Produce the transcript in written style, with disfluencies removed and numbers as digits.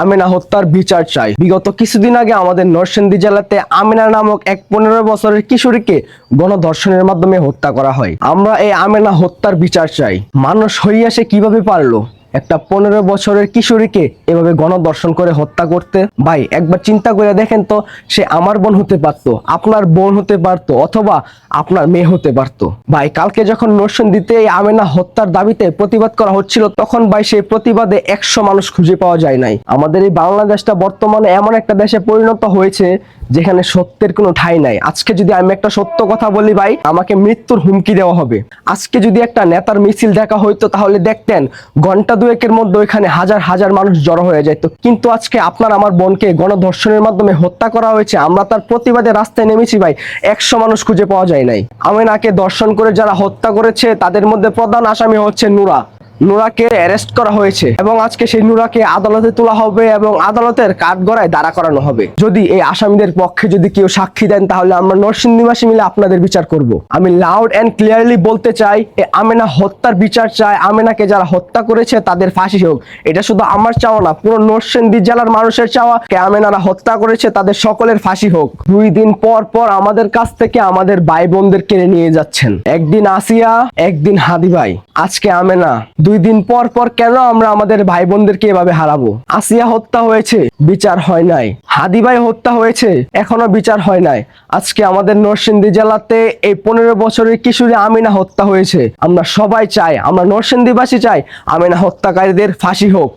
আমেনা হত্যার বিচার চাই। বিগত কিছুদিন আগে আমাদের নরসিংদী জেলাতে আমেনা নামক এক 15 বছরের কিশোরীকে গণধর্ষণের মাধ্যমে হত্যা করা হয়। আমরা এই আমেনা হত্যার বিচার চাই। মানুষ হইয়া সে কিভাবে পারলো একটা 15 বছরের কিশোরীকে এভাবে গণধর্ষণ করে হত্যা করতে? ভাই একবার চিন্তা করে দেখেন তো, সে আমার বোন হতে পারতো, আপনার বোন হতে পারতো, অথবা আপনার মেয়ে হতে পারতো। ভাই কালকে যখন নরসিংদীতে এই আমেনা হত্যার দাবিতে প্রতিবাদ করা হচ্ছিল, তখন ভাই সেই প্রতিবাদে 100 মানুষ খুঁজে পাওয়া যায় নাই। আমাদের এই বাংলাদেশটা বর্তমানে এমন একটা দেশে পরিণত হয়েছে যেখানে সত্যের কোনো ঠাঁই নাই। আজকে যদি আমি একটা সত্য কথা বলি ভাই, আমাকে মৃত্যুর হুমকি দেওয়া হবে। আজকে যদি একটা নেতার মিছিল দেখা হইতো, তাহলে দেখতেন ঘন্টা দুয়েকের মধ্যে ওইখানে হাজার হাজার মানুষ জড়ো হয়ে যেত। কিন্তু আজকে আপনার আমার বোনকে গণধর্ষণের মাধ্যমে হত্যা করা হয়েছে, আমরা তার প্রতিবাদে রাস্তায় নেমেছি ভাই, 100 মানুষ খুঁজে পাওয়া যায় নাই। আমেনাকে ধর্ষণ করে যারা হত্যা করেছে তাদের মধ্যে প্রধান আসামি হচ্ছে নুরা। নুরাকে অ্যারেস্ট করা হয়েছে এবং আজকে সেই নুরাকে আদালতে তোলা হবে এবং আদালতের কাঠগড়ায় দাঁড়া করানো হবে। যদি এই আসামিদের পক্ষে যদি কেউ সাক্ষী দেন, তাহলে আমরা নরসিংদীবাসী মিলে আপনাদের বিচার করব। আমি লাউড এন্ড ক্লিয়ারলি বলতে চাই, এই আমেনা হত্যার বিচার চাই। আমেনাকে যারা হত্যা করেছে তাদের ফাঁসি হোক। এটা শুধু আমার চাওয়া না, পুরো নরসিংদী জেলার মানুষের চাওয়া। আমেনারা হত্যা করেছে তাদের সকলের ফাঁসি হোক। 2 দিন পর পর আমাদের কাছ থেকে আমাদের ভাই বোনদের কেড়ে নিয়ে যাচ্ছেন। একদিন আসিয়া, একদিন হাদি ভাই, আজকে আমেনা। 2 দিন পর পর কেন আমরা আমাদের ভাই বোনদেরকে এভাবে হারাবো? আসিয়া হত্যা হয়েছে, বিচার হয় নাই। হাদি ভাই হত্যা হয়েছে, এখনো বিচার হয় নাই। আজকে আমাদের নরসিংদী জেলাতে এই 15 বছরের কিশোরী আমেনা হত্যা হয়েছে। আমরা সবাই চাই, আমরা নরসিংদীবাসী চাই আমেনা হত্যাকারীদের ফাঁসি হোক।